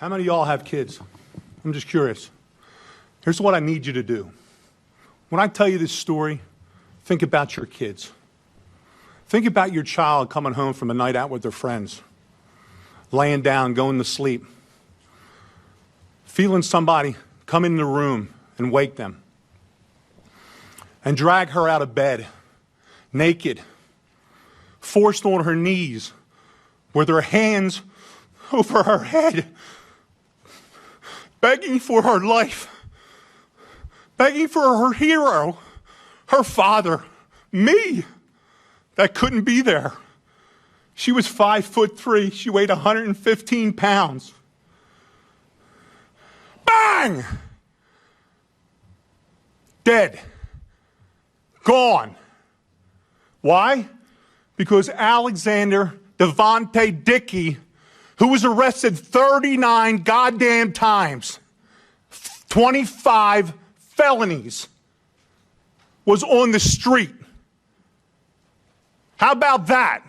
How many of y'all have kids? I'm just curious. Here's what I need you to do. When I tell you this story, think about your kids. Think about your child coming home from a night out with their friends, laying down, going to sleep, feeling somebody come in the room and wake them, and drag her out of bed, naked, forced on her knees, with her hands over her head, begging for her life, begging for her hero, her father, me, that couldn't be there. She was 5'3". She weighed 115 pounds. Bang! Dead. Gone. Why? Because Alexander Devontae Dickey, who was arrested 39 goddamn times, 25 felonies, was on the street. How about that?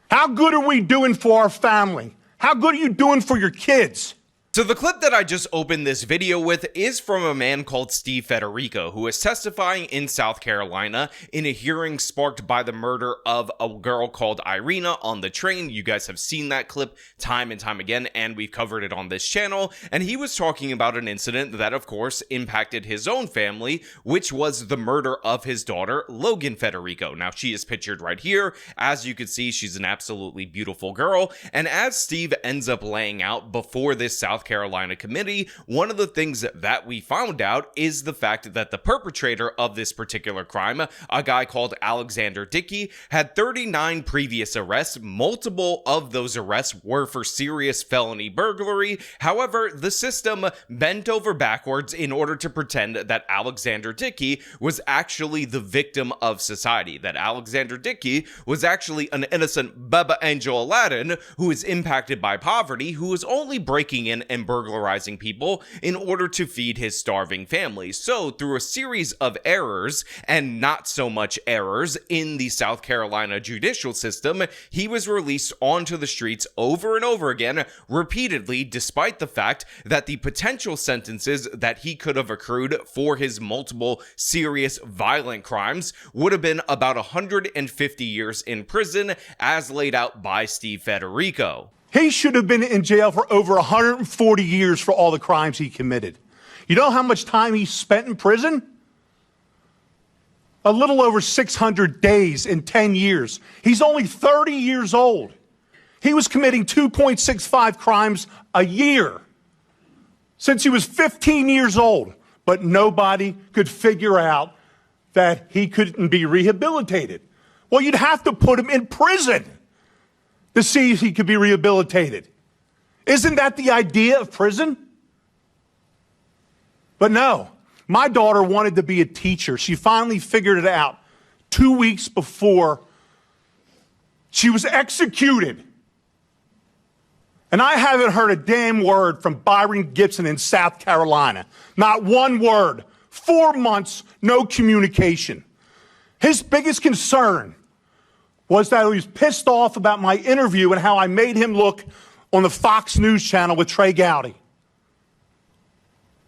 How good are we doing for our family? How good are you doing for your kids? So the clip that I just opened this video with is from a man called Steve Federico, who is testifying in South Carolina in a hearing sparked by the murder of a girl called Irina on the train. You guys have seen that clip time and time again, and we've covered it on this channel. And he was talking about an incident that, of course, impacted his own family, which was the murder of his daughter, Logan Federico. Now, she is pictured right here. As you can see, she's an absolutely beautiful girl. And as Steve ends up laying out before this South Carolina committee, one of the things that we found out is the fact that the perpetrator of this particular crime, a guy called Alexander Dickey, had 39 previous arrests. Multiple of those arrests were for serious felony burglary. However, the system bent over backwards in order to pretend that Alexander Dickey was actually the victim of society, that Alexander Dickey was actually an innocent Baba Angel Aladdin who is impacted by poverty, who is only breaking in and burglarizing people in order to feed his starving family. So through a series of errors and not so much errors in the South Carolina judicial system, he was released onto the streets over and over again, repeatedly, despite the fact that the potential sentences that he could have accrued for his multiple serious violent crimes would have been about 150 years in prison, as laid out by Steve Federico. He should have been in jail for over 140 years for all the crimes he committed. You know how much time he spent in prison? A little over 600 days in 10 years. He's only 30 years old. He was committing 2.65 crimes a year since he was 15 years old, but nobody could figure out that he couldn't be rehabilitated. Well, you'd have to put him in prison to see if he could be rehabilitated. Isn't that the idea of prison? But no, my daughter wanted to be a teacher. She finally figured it out 2 weeks before she was executed. And I haven't heard a damn word from Byron Gibson in South Carolina. Not one word. 4 months, no communication. His biggest concern was that he was pissed off about my interview and how I made him look on the Fox News channel with Trey Gowdy.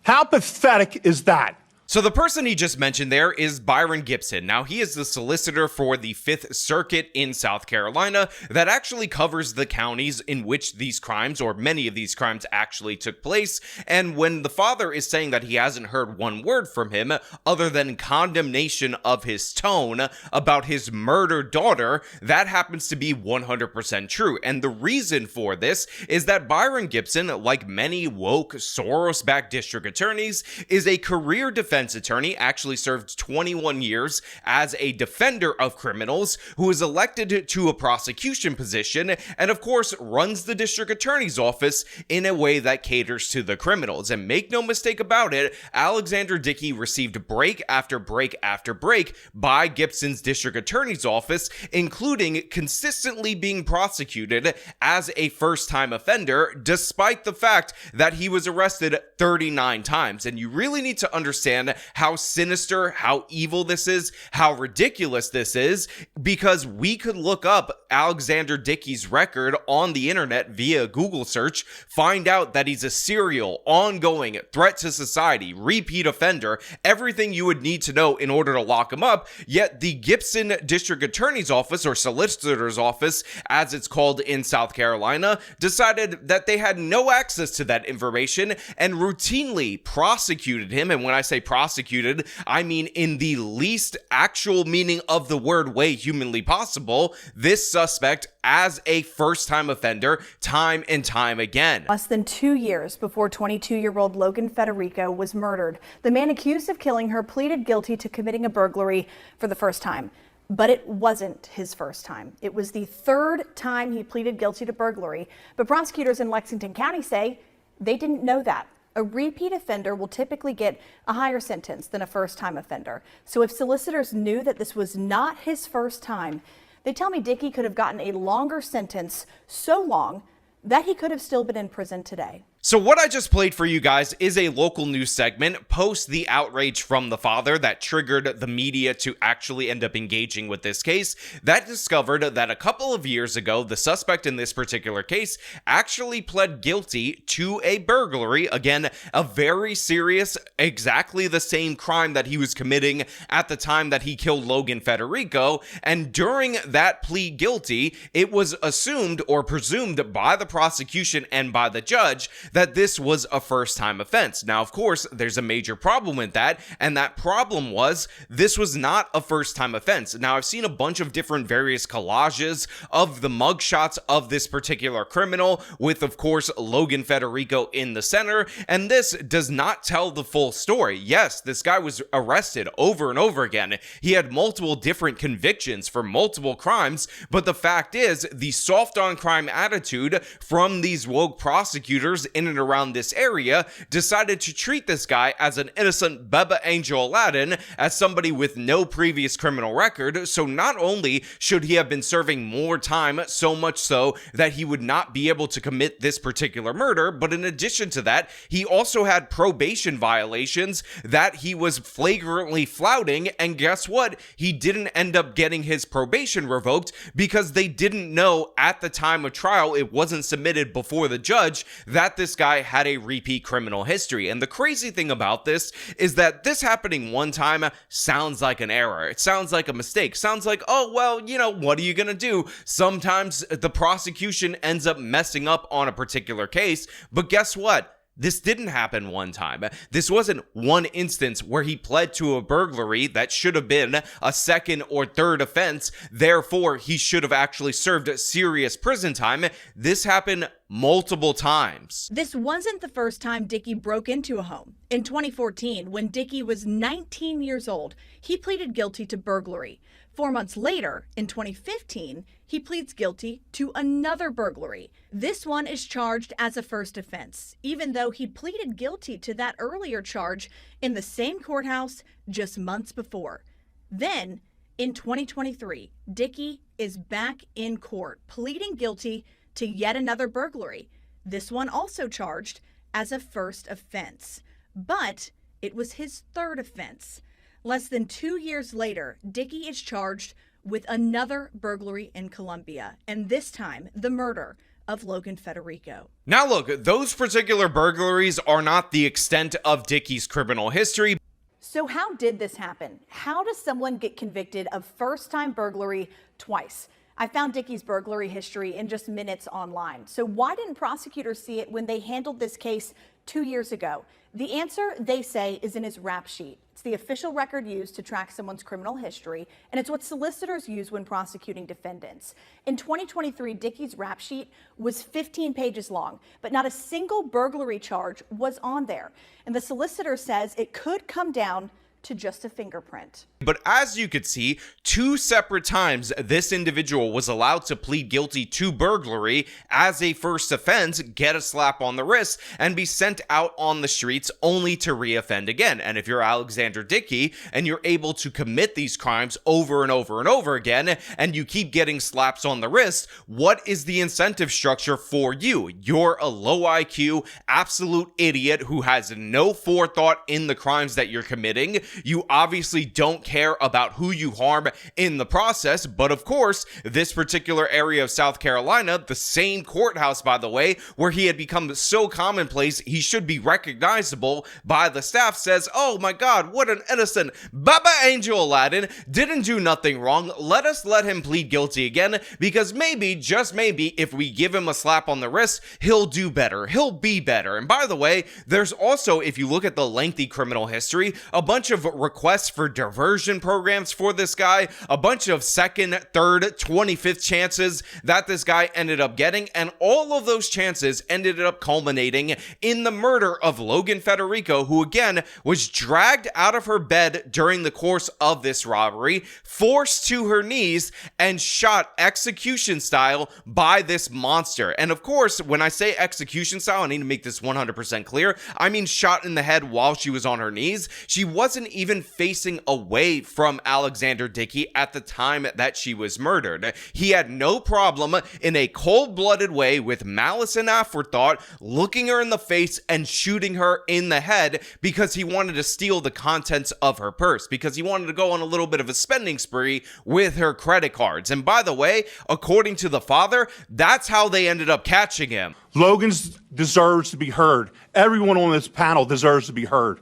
How pathetic is that? So the person he just mentioned there is Byron Gibson. Now, he is the solicitor for the Fifth Circuit in South Carolina that actually covers the counties in which these crimes, or many of these crimes, actually took place. And when the father is saying that he hasn't heard one word from him other than condemnation of his tone about his murdered daughter, that happens to be 100% true. And the reason for this is that Byron Gibson, like many woke Soros-backed district attorneys, is a career defense attorney, actually served 21 years as a defender of criminals, who is elected to a prosecution position, and of course runs the district attorney's office in a way that caters to the criminals. And make no mistake about it, Alexander Dickey received break after break after break by Gibson's district attorney's office, including consistently being prosecuted as a first-time offender, despite the fact that he was arrested 39 times. And you really need to understand how sinister, how evil this is, how ridiculous this is, because we could look up Alexander Dickey's record on the internet via Google search, find out that he's a serial, ongoing threat to society, repeat offender, everything you would need to know in order to lock him up. Yet the Gibson District Attorney's Office, or Solicitor's Office, as it's called in South Carolina, decided that they had no access to that information and routinely prosecuted him. And when I say prosecuted, I mean in the least actual meaning of the word way humanly possible, this suspect as a first-time offender time and time again. Less than 2 years before 22-year-old Logan Federico was murdered, the man accused of killing her pleaded guilty to committing a burglary for the first time. But it wasn't his first time. It was the third time he pleaded guilty to burglary. But prosecutors in Lexington County say they didn't know that. A repeat offender will typically get a higher sentence than a first-time offender. So if solicitors knew that this was not his first time, they tell me Dickey could have gotten a longer sentence, so long that he could have still been in prison today. So what I just played for you guys is a local news segment post the outrage from the father that triggered the media to actually end up engaging with this case, that discovered that a couple of years ago, the suspect in this particular case actually pled guilty to a burglary. Again, a very serious, exactly the same crime that he was committing at the time that he killed Logan Federico. And during that plea guilty, it was assumed or presumed by the prosecution and by the judge that this was a first-time offense. Now, of course, there's a major problem with that, and that problem was this was not a first-time offense. Now, I've seen a bunch of different various collages of the mugshots of this particular criminal, with, of course, Logan Federico in the center, and this does not tell the full story. Yes, this guy was arrested over and over again. He had multiple different convictions for multiple crimes, but the fact is, the soft-on-crime attitude from these woke prosecutors in and around this area decided to treat this guy as an innocent Baba Angel Aladdin, as somebody with no previous criminal record. So not only should he have been serving more time, so much so that he would not be able to commit this particular murder, but in addition to that, he also had probation violations that he was flagrantly flouting. And guess what? He didn't end up getting his probation revoked because they didn't know at the time of trial, it wasn't submitted before the judge, that this guy had a repeat criminal history. And the crazy thing about this is that this happening one time sounds like an error. It sounds like a mistake. Sounds like, oh, well, you know, what are you gonna do? Sometimes the prosecution ends up messing up on a particular case, but guess what? This didn't happen one time. This wasn't one instance where he pled to a burglary that should have been a second or third offense. Therefore, he should have actually served serious prison time. This happened multiple times. This wasn't the first time Dickey broke into a home. In 2014, when Dickey was 19 years old, he pleaded guilty to burglary. 4 months later, in 2015, he pleads guilty to another burglary. This one is charged as a first offense, even though he pleaded guilty to that earlier charge in the same courthouse just months before. Then, in 2023, Dickey is back in court, pleading guilty to yet another burglary. This one also charged as a first offense, but it was his third offense. Less than 2 years later, Dickey is charged with another burglary in Columbia, and this time the murder of Logan Federico. Now look, those particular burglaries are not the extent of Dickey's criminal history. So how did this happen? How does someone get convicted of first-time burglary twice? I found Dickey's burglary history in just minutes online. So why didn't prosecutors see it when they handled this case 2 years ago? The answer, they say, is in his rap sheet. It's the official record used to track someone's criminal history, and it's what solicitors use when prosecuting defendants. In 2023, Dickey's rap sheet was 15 pages long, but not a single burglary charge was on there. And the solicitor says it could come down to just a fingerprint. But as you could see, 2 separate times this individual was allowed to plead guilty to burglary as a first offense, get a slap on the wrist, and be sent out on the streets only to reoffend again. And if you're Alexander Dickey and you're able to commit these crimes over and over and over again, and you keep getting slaps on the wrist, what is the incentive structure for you? You're a low IQ, absolute idiot who has no forethought in the crimes that you're committing. You obviously don't care about who you harm in the process. But of course, this particular area of South Carolina, the same courthouse, by the way, where he had become so commonplace he should be recognizable by the staff, says, oh my God, what an innocent Baba Angel Aladdin, didn't do nothing wrong. Let us let him plead guilty again, because maybe, just maybe, if we give him a slap on the wrist, he'll do better. He'll be better. And by the way, there's also, if you look at the lengthy criminal history, a bunch of requests for diversion programs for this guy, a bunch of second, third, 25th chances that this guy ended up getting, and all of those chances ended up culminating in the murder of Logan Federico, who again was dragged out of her bed during the course of this robbery, forced to her knees, and shot execution style by this monster. And of course, when I say execution style, I need to make this 100% clear. I mean shot in the head while she was on her knees. She wasn't even facing away from Alexander Dickey at the time that she was murdered. He had no problem in a cold-blooded way, with malice and aforethought, looking her in the face and shooting her in the head because he wanted to steal the contents of her purse, because he wanted to go on a little bit of a spending spree with her credit cards. And by the way, according to the father, that's how they ended up catching him. Logan deserves to be heard. Everyone on this panel deserves to be heard.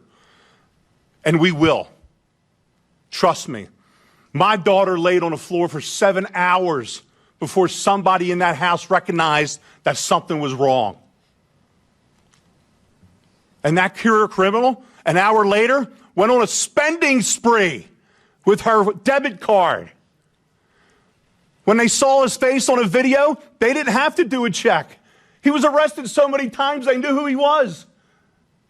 And we will. Trust me. My daughter laid on the floor for 7 hours before somebody in that house recognized that something was wrong. And that career criminal, an hour later, went on a spending spree with her debit card. When they saw his face on a video, they didn't have to do a check. He was arrested so many times, they knew who he was.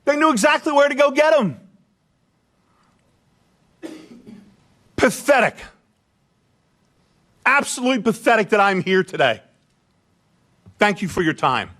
They knew exactly where to go get him. Pathetic. Absolutely pathetic that I'm here today. Thank you for your time.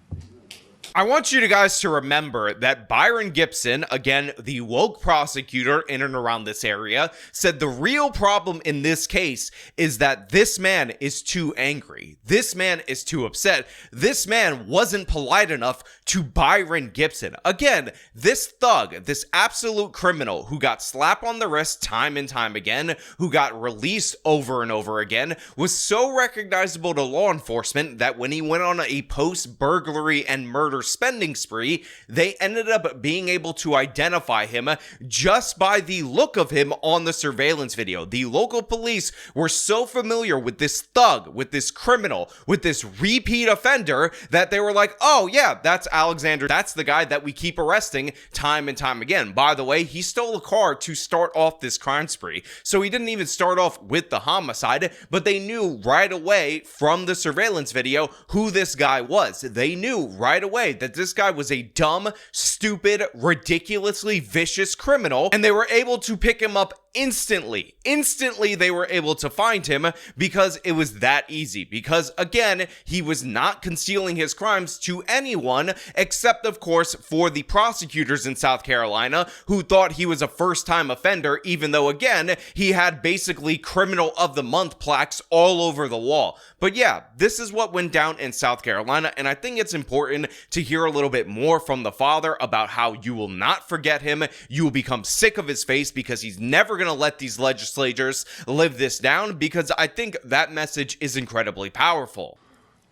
I want you guys to remember that Byron Gibson, again, the woke prosecutor in and around this area, said the real problem in this case is that this man is too angry. This man is too upset. This man wasn't polite enough to Byron Gibson. Again, this thug, this absolute criminal who got slapped on the wrist time and time again, who got released over and over again, was so recognizable to law enforcement that when he went on a post-burglary and murder spending spree, they ended up being able to identify him just by the look of him on the surveillance video. The local police were so familiar with this thug, with this criminal, with this repeat offender, that they were like, oh yeah, that's Alexander. That's the guy that we keep arresting time and time again. By the way, he stole a car to start off this crime spree. So he didn't even start off with the homicide, but they knew right away from the surveillance video who this guy was. They knew right away that this guy was a dumb, stupid, ridiculously vicious criminal, and they were able to pick him up instantly. Instantly, they were able to find him because it was that easy. Because again, he was not concealing his crimes to anyone except, of course, for the prosecutors in South Carolina who thought he was a first-time offender, even though, again, he had basically Criminal of the Month plaques all over the wall. But yeah, this is what went down in South Carolina, and I think it's important to hear a little bit more from the father about how you will not forget him. You will become sick of his face because he's never going to let these legislators live this down, because I think that message is incredibly powerful.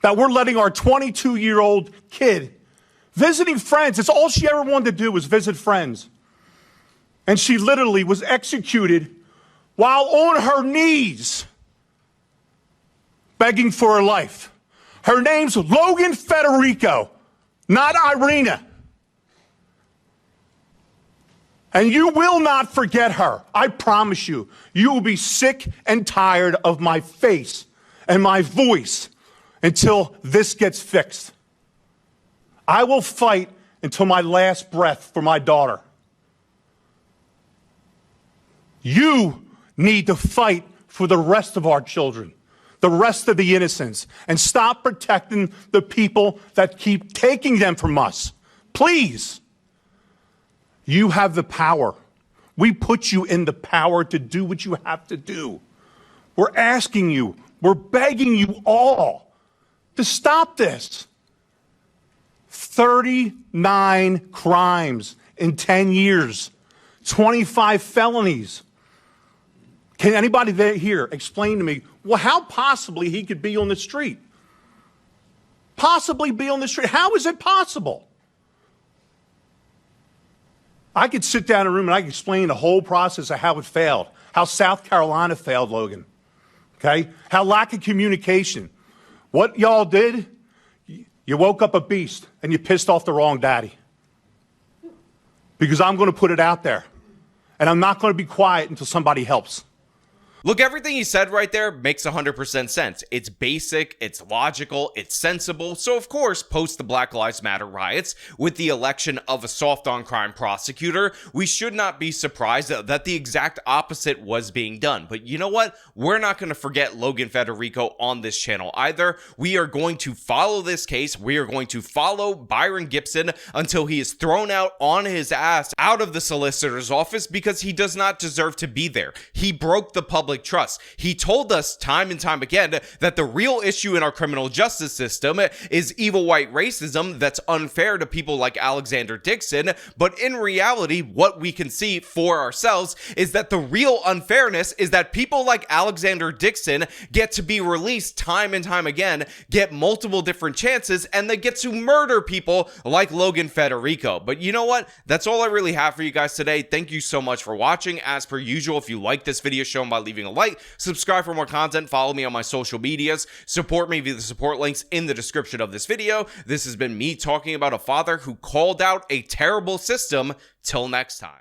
That we're letting our 22-year-old kid visiting friends. It's all she ever wanted to do was visit friends. And she literally was executed while on her knees begging for her life. Her name's Logan Federico, not Irina. And you will not forget her. I promise you. You will be sick and tired of my face and my voice until this gets fixed. I will fight until my last breath for my daughter. You need to fight for the rest of our children, the rest of the innocents, and stop protecting the people that keep taking them from us. Please. You have the power. We put you in the power to do what you have to do. We're asking you, we're begging you all to stop this. 39 crimes in 10 years. 25 felonies. Can anybody here explain to me, well, how possibly he could be on the street? Possibly be on the street. How is it possible? I could sit down in a room and I could explain the whole process of how it failed, how South Carolina failed, Logan, okay? How lack of communication. What y'all did, you woke up a beast and you pissed off the wrong daddy. Because I'm going to put it out there. And I'm not going to be quiet until somebody helps. Look, everything he said right there makes 100% sense. It's basic, it's logical, it's sensible. So of course, post the Black Lives Matter riots, with the election of a soft-on-crime prosecutor, we should not be surprised that the exact opposite was being done. But you know what? We're not going to forget Logan Federico on this channel either. We are going to follow this case. We are going to follow Byron Gibson until he is thrown out on his ass out of the solicitor's office, because he does not deserve to be there. He broke the public trust. He told us time and time again that the real issue in our criminal justice system is evil white racism that's unfair to people like Alexander Dixon. But in reality, what we can see for ourselves is that the real unfairness is that people like Alexander Dixon get to be released time and time again, get multiple different chances, and they get to murder people like Logan Federico. But you know what? That's all I really have for you guys today. Thank you so much for watching. As per usual, if you like this video, show them by leaving a like, subscribe for more content, follow me on my social medias, support me via the support links in the description of this video. This has been me talking about a father who called out a terrible system. Till next time.